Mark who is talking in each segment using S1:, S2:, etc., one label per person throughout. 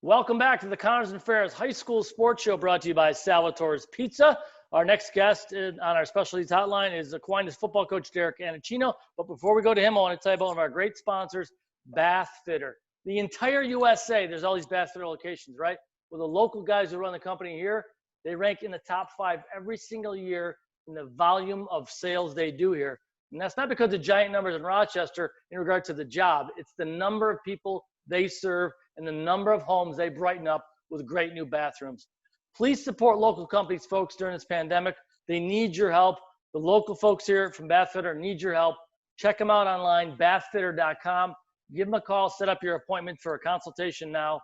S1: Welcome back to the Connors and Ferris High School Sports Show, brought to you by Salvatore's Pizza. Our next guest on our specialties hotline is Aquinas football coach Derek Annecino. But before we go to him, I want to tell you about one of our great sponsors, Bath Fitter. The entire USA, there's all these Bath Fitter locations, right? Well, the local guys who run the company here, they rank in the top 5 every single year in the volume of sales they do here. And that's not because of giant numbers in Rochester in regard to the job. It's the number of people they serve and the number of homes they brighten up with great new bathrooms. Please support local companies, folks, during this pandemic. They need your help. The local folks here from Bath Fitter need your help. Check them out online, bathfitter.com. Give them a call. Set up your appointment for a consultation now,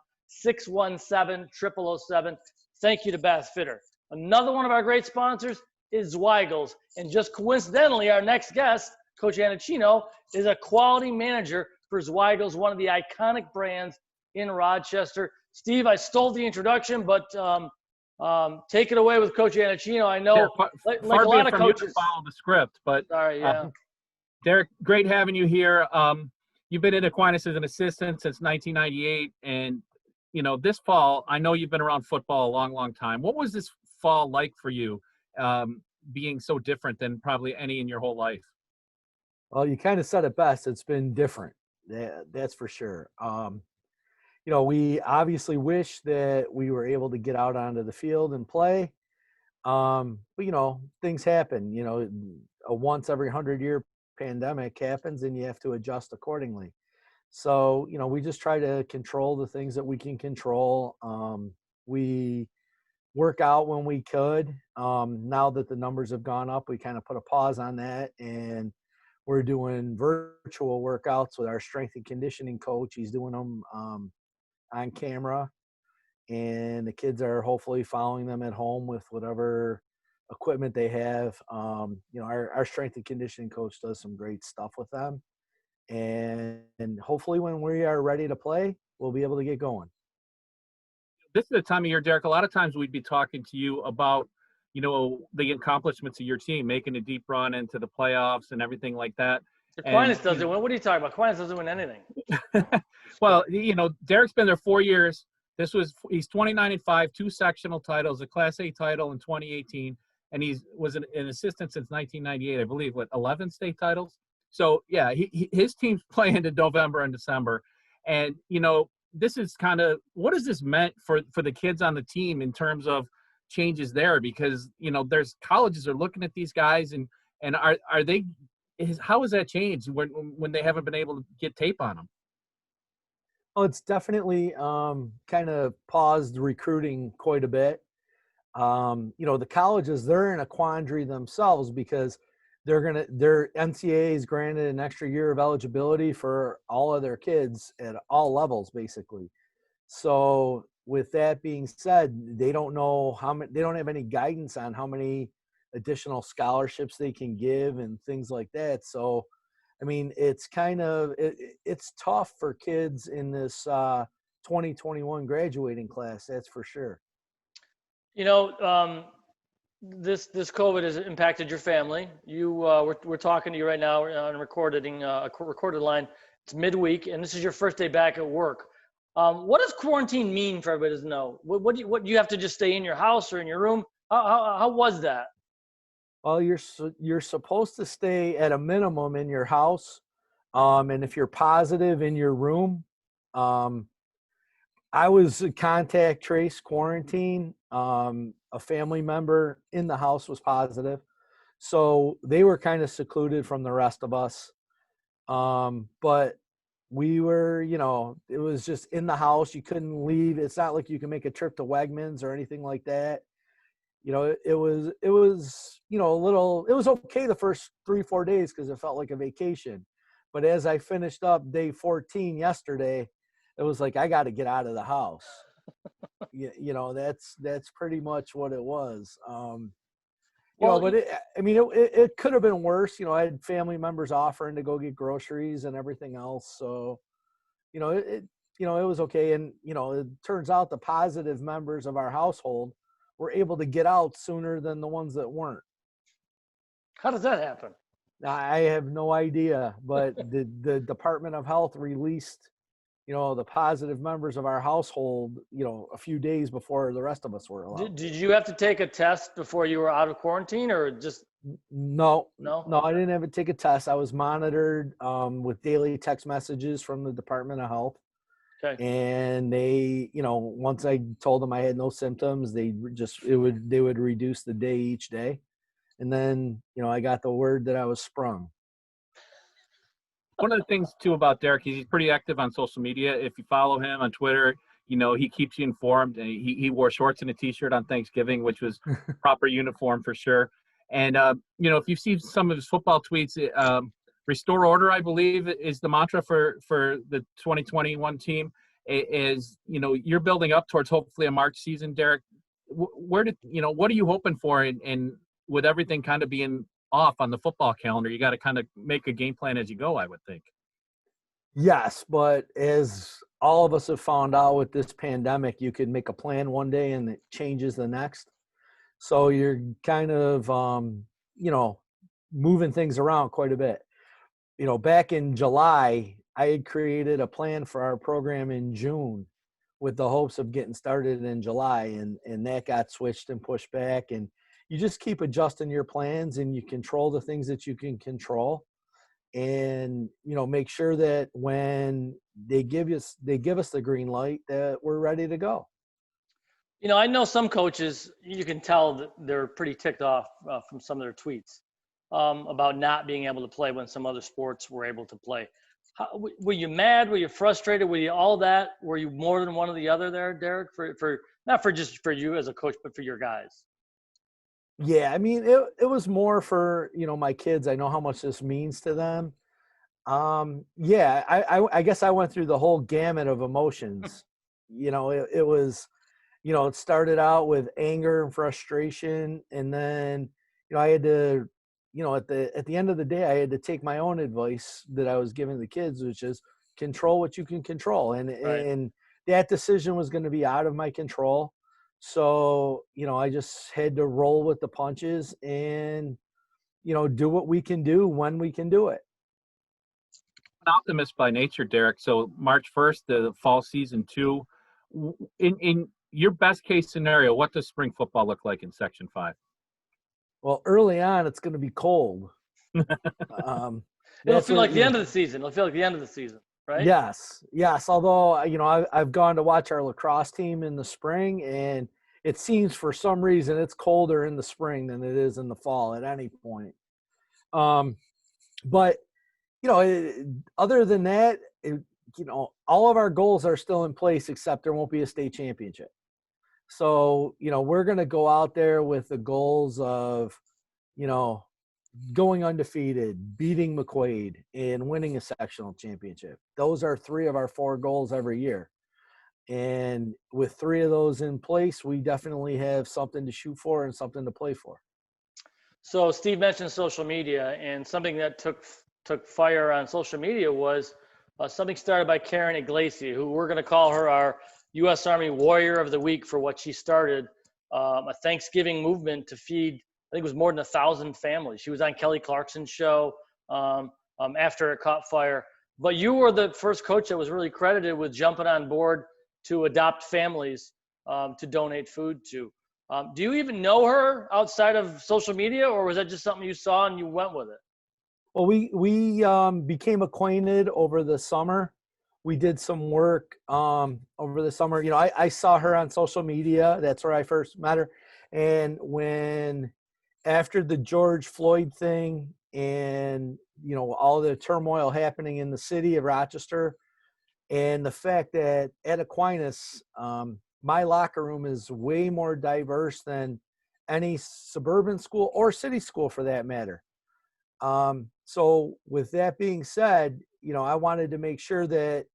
S1: 617-0007. Thank you to Bath Fitter. Another one of our great sponsors is Zweigle's. And just coincidentally, our next guest, Coach Annechino, is a quality manager for Zweigle's, one of the iconic brands in Rochester. Steve, I stole the introduction, but take it away with Coach Annechino. I know, like a lot of coaches,
S2: follow the script, but
S1: sorry, yeah.
S2: Derek, great having you here. You've been at Aquinas as an assistant since 1998, and this fall, I know you've been around football a long, long time. What was this fall like for you, being so different than probably any in your whole life?
S3: Well, you kind of said it best. It's been different. That's for sure. We obviously wish that we were able to get out onto the field and play. But things happen. A once every 100-year pandemic happens, and you have to adjust accordingly. So, we just try to control the things that we can control. We work out when we could. Now that the numbers have gone up, we kind of put a pause on that, and we're doing virtual workouts with our strength and conditioning coach. He's doing them on camera, and the kids are hopefully following them at home with whatever equipment they have. Our strength and conditioning coach does some great stuff with them, and hopefully when we are ready to play, we'll be able to get going.
S2: This is the time of year, Derek, a lot of times we'd be talking to you about the accomplishments of your team, making a deep run into the playoffs and everything like that.
S1: Aquinas doesn't win. What are you talking about? Aquinas doesn't win anything.
S2: Well, Derek's been there 4 years. He's 29-5, 2 sectional titles, a Class A title in 2018, and he was an assistant since 1998, I believe, 11 state titles. So yeah, his team's playing in November and December, and this is kind of what has this meant for the kids on the team in terms of changes there, because there's colleges are looking at these guys and how has that changed when they haven't been able to get tape on them?
S3: Well, it's definitely kind of paused recruiting quite a bit. The colleges, they're in a quandary themselves because their NCAA is granted an extra year of eligibility for all of their kids at all levels, basically. So with that being said, they don't know they don't have any guidance on how many additional scholarships they can give and things like that. So, I mean, it's kind of, it's tough for kids in this 2021 graduating class. That's for sure.
S1: This COVID has impacted your family. We're talking to you right now on a recorded line. It's midweek, and this is your first day back at work. What does quarantine mean for everybody to know? What do you have to just stay in your house or in your room? How was that?
S3: Well, you're supposed to stay at a minimum in your house, and if you're positive in your room, I was a contact trace quarantine. A family member in the house was positive, so they were kind of secluded from the rest of us. But we were, it was just in the house. You couldn't leave. It's not like you can make a trip to Wegmans or anything like that. It was, it was okay the first 3-4 days because it felt like a vacation. But as I finished up day 14 yesterday, it was like, I got to get out of the house. That's pretty much what it was. But it could have been worse. I had family members offering to go get groceries and everything else. So, it was okay. And, it turns out the positive members of our household were able to get out sooner than the ones that weren't.
S1: How does that happen?
S3: I have no idea, but the Department of Health released the positive members of our household, a few days before the rest of us were allowed.
S1: Did you have to take a test before you were out of quarantine, or just
S3: No,
S1: no?
S3: I didn't have to take a test. I was monitored with daily text messages from the Department of Health.
S1: Okay.
S3: And they, once I told them I had no symptoms, they would reduce the day each day. And then, I got the word that I was sprung.
S2: One of the things too about Derek is he's pretty active on social media. If you follow him on Twitter, he keeps you informed. And he wore shorts and a t-shirt on Thanksgiving, which was proper uniform for sure. And if you see some of his football tweets, restore order, I believe, is the mantra for the 2021 team. Is you're building up towards hopefully a March season, Derek. What are you hoping for? And with everything kind of being off on the football calendar, you got to kind of make a game plan as you go, I would think.
S3: Yes, but as all of us have found out with this pandemic, you could make a plan one day and it changes the next. So you're kind of, moving things around quite a bit. Back in July, I had created a plan for our program in June with the hopes of getting started in July, and that got switched and pushed back. And you just keep adjusting your plans, and you control the things that you can control, and make sure that when they give us the green light that we're ready to go.
S1: I know some coaches, you can tell that they're pretty ticked off from some of their tweets about not being able to play when some other sports were able to play. Were you mad? Were you frustrated? Were you all that? Were you more than one or the other there, Derek? For not for just for you as a coach, but for your guys?
S3: Yeah, I mean, it was more for, my kids. I know how much this means to them. Yeah, I guess I went through the whole gamut of emotions. It was, it started out with anger and frustration. And then, I had to, at the end of the day, I had to take my own advice that I was giving the kids, which is control what you can control. And that decision was going to be out of my control. So, I just had to roll with the punches and, do what we can do when we can do it.
S2: An optimist by nature, Derek. So March 1st, the fall season 2. In your best case scenario, what does spring football look like in Section 5?
S3: Well, early on, it's going to be cold.
S1: It'll feel like the end of the season. It'll feel like the end of the season, right?
S3: Yes. Although, I've gone to watch our lacrosse team in the spring, and it seems for some reason it's colder in the spring than it is in the fall at any point. But, other than that, all of our goals are still in place, except there won't be a state championship. So, we're going to go out there with the goals of, going undefeated, beating McQuaid, and winning a sectional championship. Those are 3 of our 4 goals every year. And with 3 of those in place, we definitely have something to shoot for and something to play for.
S1: So Steve mentioned social media, and something that took fire on social media was something started by Karen Iglesia, who we're going to call her our U.S. Army Warrior of the Week for what she started, a Thanksgiving movement to feed, I think it was more than 1,000 families. She was on Kelly Clarkson's show after it caught fire. But you were the first coach that was really credited with jumping on board to adopt families to donate food to. Do you even know her outside of social media, or was that just something you saw and you went with it?
S3: Well, we became acquainted over the summer. We did some work over the summer. I saw her on social media. That's where I first met her. And after the George Floyd thing and, all the turmoil happening in the city of Rochester, and the fact that at Aquinas, my locker room is way more diverse than any suburban school or city school for that matter. So with that being said, I wanted to make sure that,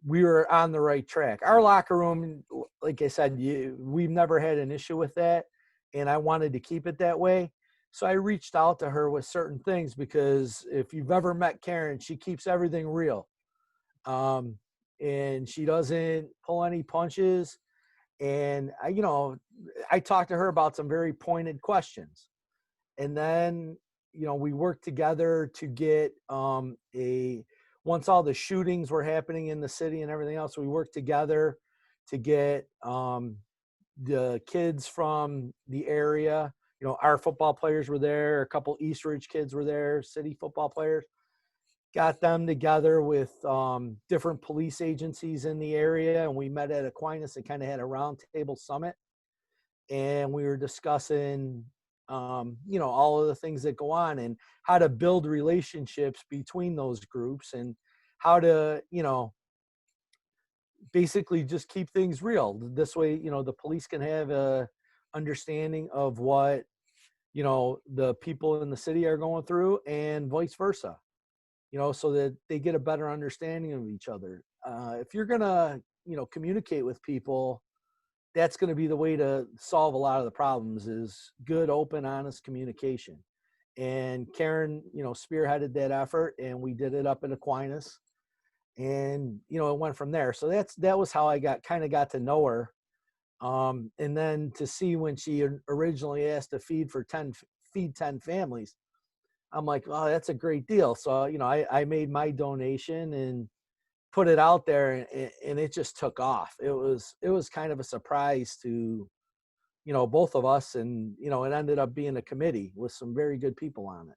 S3: we were on the right track. Our locker room, like I said, we've never had an issue with that, and I wanted to keep it that way. So I reached out to her with certain things, because if you've ever met Karen, she keeps everything real. And she doesn't pull any punches. And I talked to her about some very pointed questions. And then, we worked together to get once all the shootings were happening in the city and everything else, we worked together to get the kids from the area. You know, our football players were there. A couple East Ridge kids were there, city football players. Got them together with different police agencies in the area, and we met at Aquinas and kind of had a roundtable summit. And we were discussing, you know, all of the things that go on and how to build relationships between those groups and how to, you know, basically just keep things real. This way, you know, the police can have a understanding of what, you know, the people in the city are going through and vice versa, you know, so that they get a better understanding of each other. If you're going to, you know, communicate with people, that's going to be the way to solve a lot of the problems is good, open, honest communication. And Karen, you know, spearheaded that effort, and we did it up in Aquinas, and, you know, it went from there. So that was how I got to know her. And then to see when she originally asked to feed 10 families, I'm like, oh, that's a great deal. So, you know, I made my donation and put it out there, and it just took off. It was kind of a surprise to, you know, both of us, and, you know, it ended up being a committee with some very good people on it.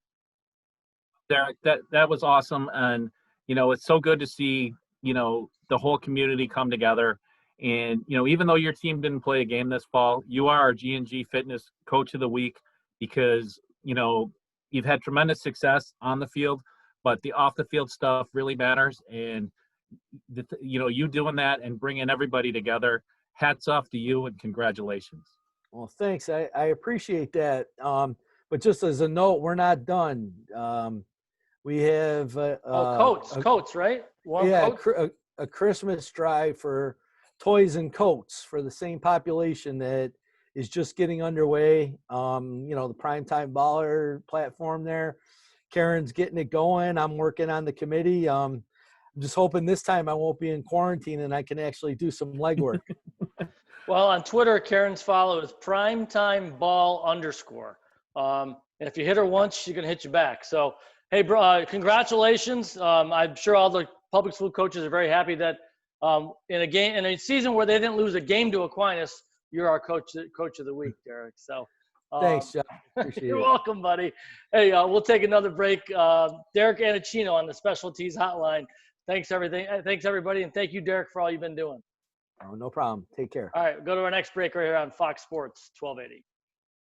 S2: Derek, that was awesome. And, you know, it's so good to see, you know, the whole community come together. And, you know, even though your team didn't play a game this fall, you are our G&G Fitness Coach of the Week because, you know, you've had tremendous success on the field, but the off the field stuff really matters. And, you know, you doing that and bringing everybody together, hats off to you and congratulations.
S3: Well, thanks. I appreciate that. But just as a note, we're not done. We have
S1: coats, right?
S3: A Christmas drive for toys and coats for the same population that is just getting underway. You know, the Primetime Baller platform there. Karen's getting it going. I'm working on the committee. I'm just hoping this time I won't be in quarantine and I can actually do some legwork.
S1: Well, on Twitter, Karen's follow is primetimeball_. And if you hit her once, she's going to hit you back. So, hey, bro, congratulations. I'm sure all the public school coaches are very happy that in a season where they didn't lose a game to Aquinas, you're our coach of the week, Derek. So
S3: thanks, Jeff. Appreciate
S1: you're
S3: it.
S1: welcome, buddy. Hey, we'll take another break. Derek Annecino on the Specialties Hotline. Thanks, everybody. And thank you, Derek, for all you've been doing.
S3: Oh, no problem. Take care.
S1: All right, go to our next break right here on Fox Sports 1280.